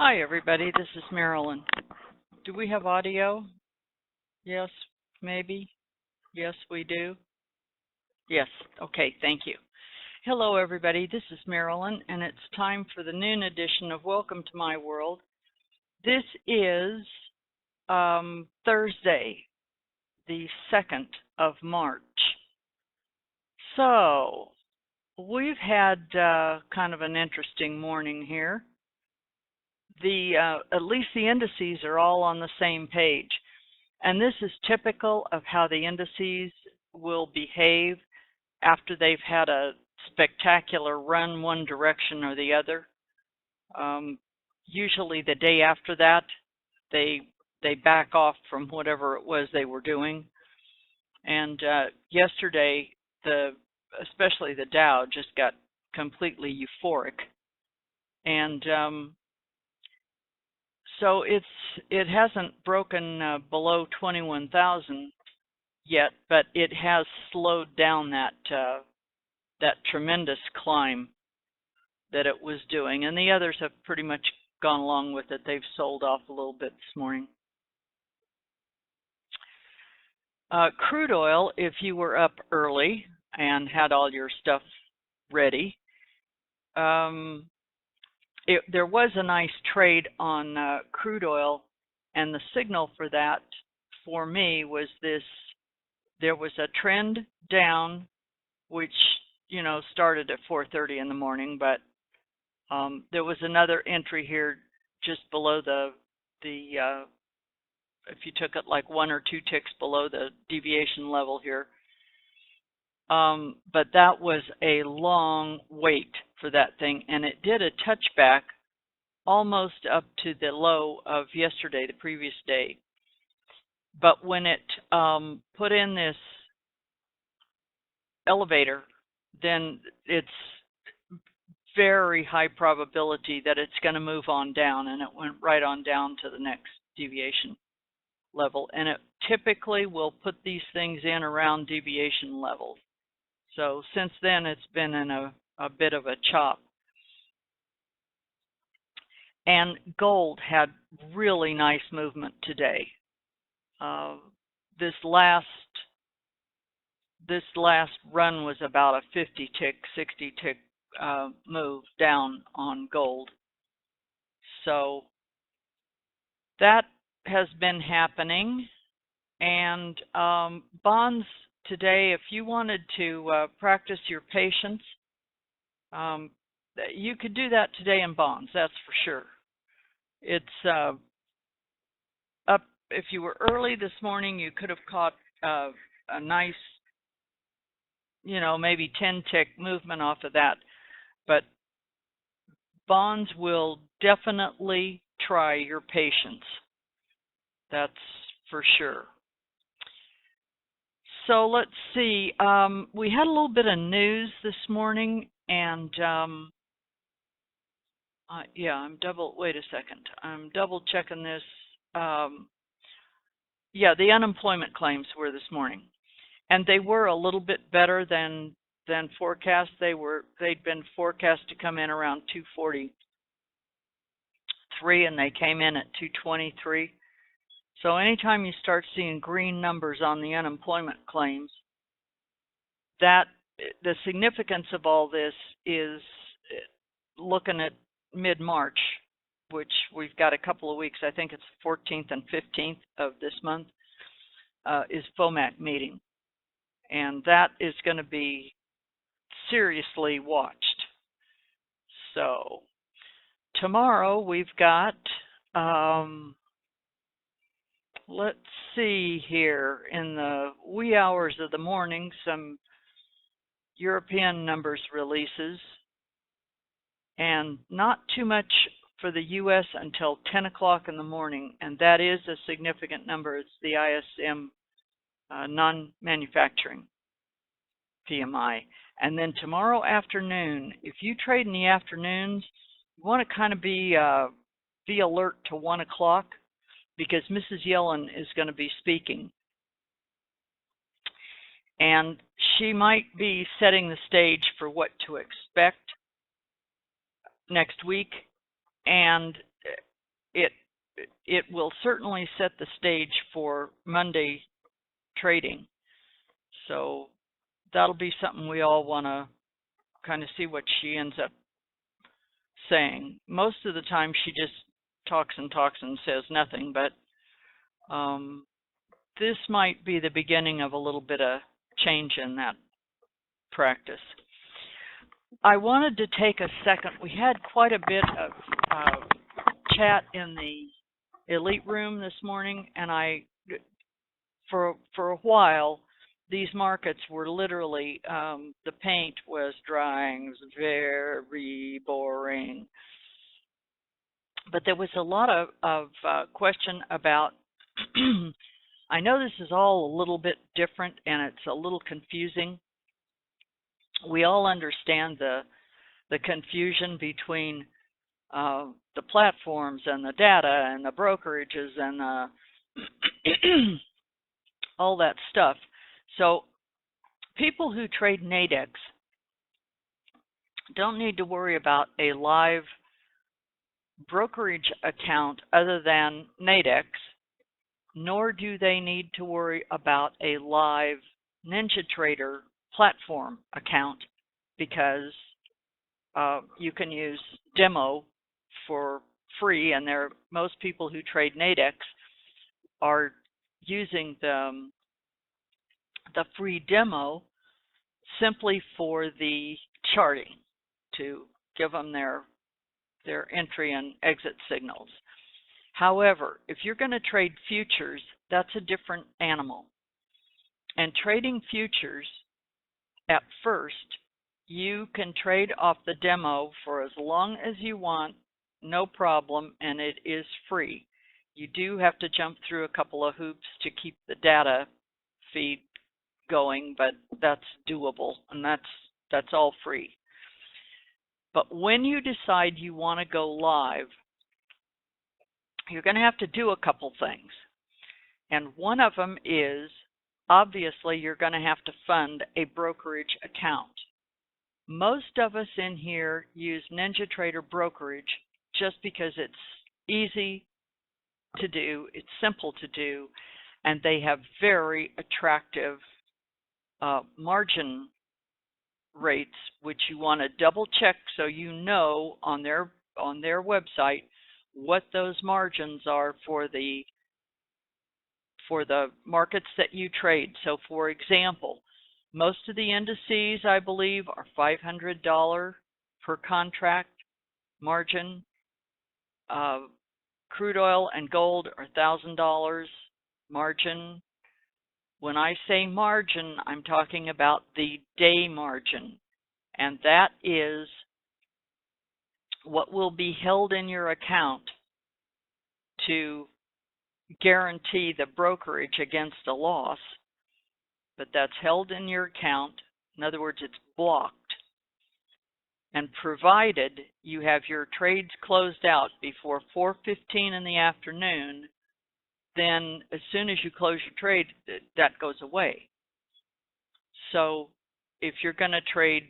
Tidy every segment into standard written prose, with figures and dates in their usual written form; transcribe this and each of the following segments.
Hi, everybody. This is Marilyn. Do we have audio? Yes, maybe. Yes, we do. Yes. Okay, thank you. Hello, everybody. This is Marilyn, and it's time for the noon edition of Welcome to My World. This is Thursday, the 2nd of March. So, we've had kind of an interesting morning here. At least the indices are all on the same page. And this is typical of how the indices will behave after they've had a spectacular run one direction or the other. Usually the day after that, they back off from whatever it was they were doing. And yesterday, especially the Dow just got completely euphoric. And so it hasn't broken below 21,000 yet, but it has slowed down that tremendous climb that it was doing, and the others have pretty much gone along with it. They've sold off a little bit this morning. Crude oil, if you were up early and had all your stuff ready, there was a nice trade on crude oil, and the signal for that for me was this. There was a trend down, which started at 4:30 in the morning, but there was another entry here just below if you took it like 1 or 2 ticks below the deviation level here. But that was a long wait for that thing, and it did a touchback almost up to the low of yesterday, the previous day. But when it put in this elevator, then it's very high probability that it's going to move on down, and it went right on down to the next deviation level. And it typically will put these things in around deviation levels. So since then, it's been in a bit of a chop. And gold had really nice movement today. This last run was about a 50 tick, 60 tick move down on gold. So that has been happening. And bonds today, if you wanted to practice your patience, you could do that today in bonds, that's for sure. It's up. If you were early this morning, you could have caught a nice, maybe 10 tick movement off of that. But bonds will definitely try your patience. That's for sure. So let's see. We had a little bit of news this morning, and wait a second. I'm double checking this. Yeah, the unemployment claims were this morning, and they were a little bit better than forecast. They'd been forecast to come in around 243, and they came in at 223. So anytime you start seeing green numbers on the unemployment claims, that the significance of all this is looking at mid-March, which we've got a couple of weeks. I think it's the 14th and 15th of this month is FOMAC meeting, and that is going to be seriously watched. So tomorrow we've got let's see here, in the wee hours of the morning, some European numbers releases, and not too much for the U.S. until 10 o'clock in the morning, and that is a significant number. It's the ISM non-manufacturing PMI. And then tomorrow afternoon, if you trade in the afternoons, you want to kind of be alert to 1 o'clock, because Mrs. Yellen is going to be speaking. And she might be setting the stage for what to expect next week. And it will certainly set the stage for Monday trading. So that'll be something we all want to kind of see what she ends up saying. Most of the time she just talks and says nothing, but this might be the beginning of a little bit of change in that practice. I wanted to take a second. We had quite a bit of chat in the Elite Room this morning, and for a while, these markets were literally, the paint was drying. It was very boring. But there was a lot of question about, I know this is all a little bit different and it's a little confusing. We all understand the confusion between the platforms and the data and the brokerages and all that stuff. So people who trade Nadex don't need to worry about a live brokerage account other than Nadex, nor do they need to worry about a live NinjaTrader platform account, because you can use demo for free, and most people who trade Nadex are using the free demo simply for the charting, to give them their entry and exit signals. However, if you're going to trade futures, that's a different animal. And trading futures, at first, you can trade off the demo for as long as you want, no problem, and it is free. You do have to jump through a couple of hoops to keep the data feed going, but that's doable, and that's all free. But when you decide you want to go live, you're going to have to do a couple things. And one of them is, obviously, you're going to have to fund a brokerage account. Most of us in here use NinjaTrader Brokerage just because it's easy to do, it's simple to do, and they have very attractive margin rates, which you want to double check so you know on their website what those margins are for the markets that you trade. So for example, most of the indices, I believe, are $500 per contract margin. Crude oil and gold are $1,000 margin. When I say margin, I'm talking about the day margin, and that is what will be held in your account to guarantee the brokerage against a loss, but that's held in your account. In other words, it's blocked. And provided you have your trades closed out before 4:15 in the afternoon, then as soon as you close your trade, that goes away. So if you're going to trade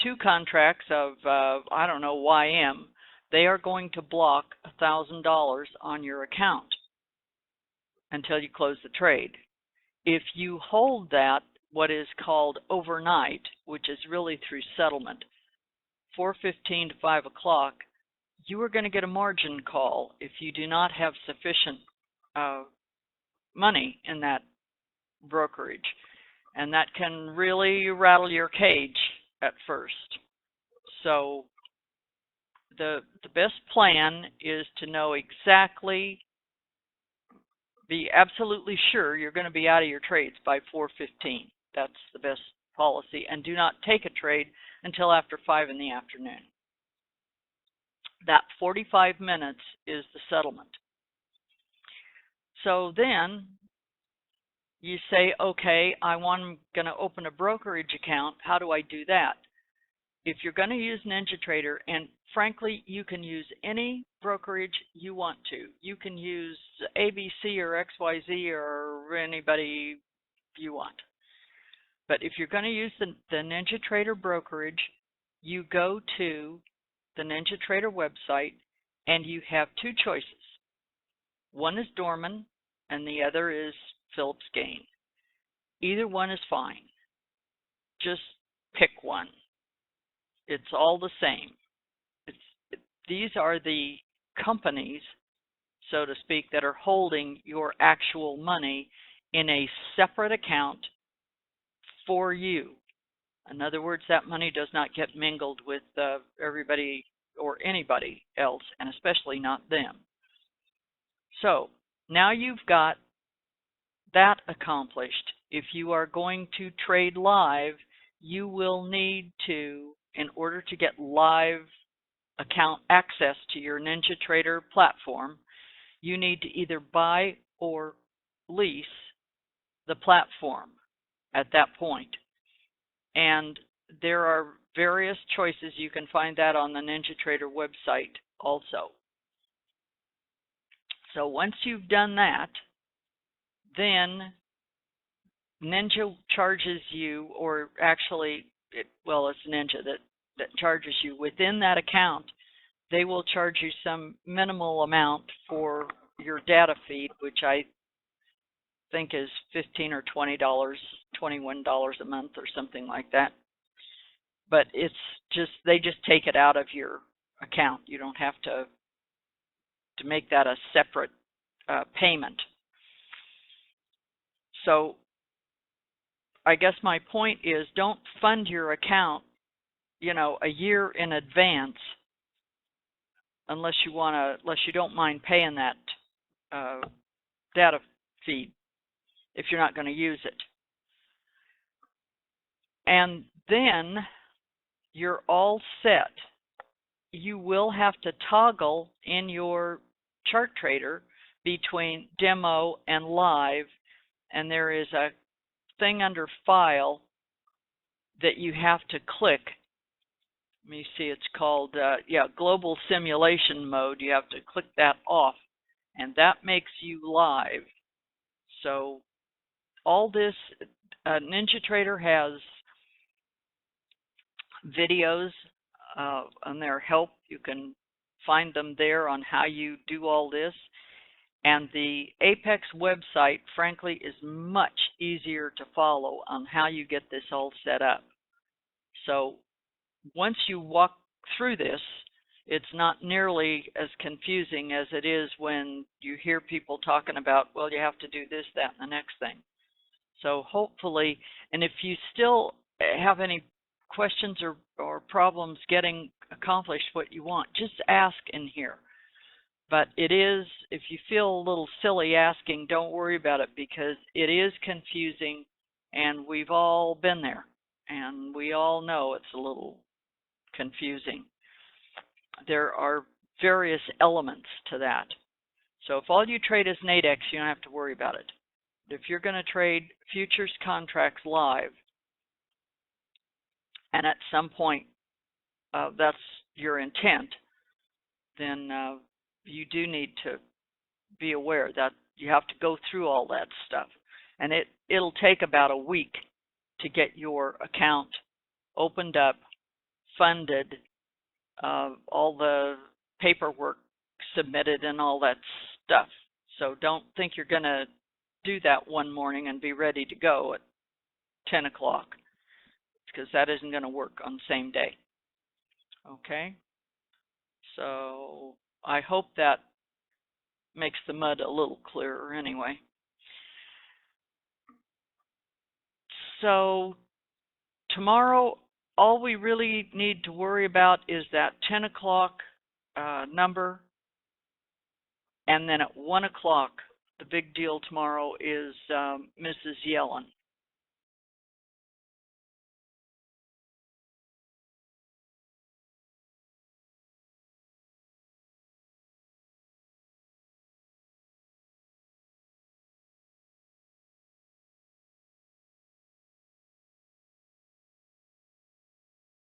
2 contracts of, I don't know, YM, they are going to block $1,000 on your account until you close the trade. If you hold that, what is called overnight, which is really through settlement, 4:15 to 5 o'clock, you are going to get a margin call if you do not have sufficient money in that brokerage. And that can really rattle your cage at first. So the best plan is to know exactly, be absolutely sure you're going to be out of your trades by 4:15. That's the best policy. And do not take a trade until after 5 in the afternoon. That 45 minutes is the settlement. So then you say, okay, I'm going to open a brokerage account. How do I do that? If you're going to use NinjaTrader, and frankly, you can use any brokerage you want to. You can use ABC or XYZ or anybody you want. But if you're going to use the NinjaTrader brokerage, you go to the NinjaTrader website, and you have two choices. One is Dorman, and the other is Phillips Gain. Either one is fine. Just pick one. It's all the same. These are the companies, so to speak, that are holding your actual money in a separate account for you. In other words, that money does not get mingled with everybody or anybody else, and especially not them. So now you've got that accomplished. If you are going to trade live, you will need to, in order to get live account access to your NinjaTrader platform, you need to either buy or lease the platform at that point. And there are various choices. You can find that on the NinjaTrader website also. So once you've done that, then Ninja charges you, or actually, it's Ninja that charges you within that account. They will charge you some minimal amount for your data feed, which I think is $15 or $20, $21 a month or something like that. But it's just, they just take it out of your account. You don't have to make that a separate payment. So I guess my point is, don't fund your account, a year in advance, unless you don't mind paying that data feed if you're not going to use it. And then you're all set. You will have to toggle in your chart trader between demo and live, and there is a thing under file that you have to click. Let me see, it's called global simulation mode. You have to click that off, and that makes you live. So all this, NinjaTrader has videos on their help. You can find them there on how you do all this. And the Apex website, frankly, is much easier to follow on how you get this all set up. So once you walk through this, it's not nearly as confusing as it is when you hear people talking about, well, you have to do this, that, and the next thing. So hopefully, and if you still have any questions or problems getting accomplished what you want, just ask in here. But it is, if you feel a little silly asking, don't worry about it, because it is confusing, and we've all been there, and we all know it's a little confusing. There are various elements to that. So if all you trade is Nadex, you don't have to worry about it. But if you're going to trade futures contracts live, and at some point that's your intent, then you do need to be aware that you have to go through all that stuff. And it'll take about a week to get your account opened up, funded, all the paperwork submitted and all that stuff. So don't think you're going to do that one morning and be ready to go at 10 o'clock, because that isn't going to work on the same day. Okay? So I hope that makes the mud a little clearer anyway. So tomorrow, all we really need to worry about is that 10 o'clock number. And then at 1 o'clock, the big deal tomorrow is Mrs. Yellen.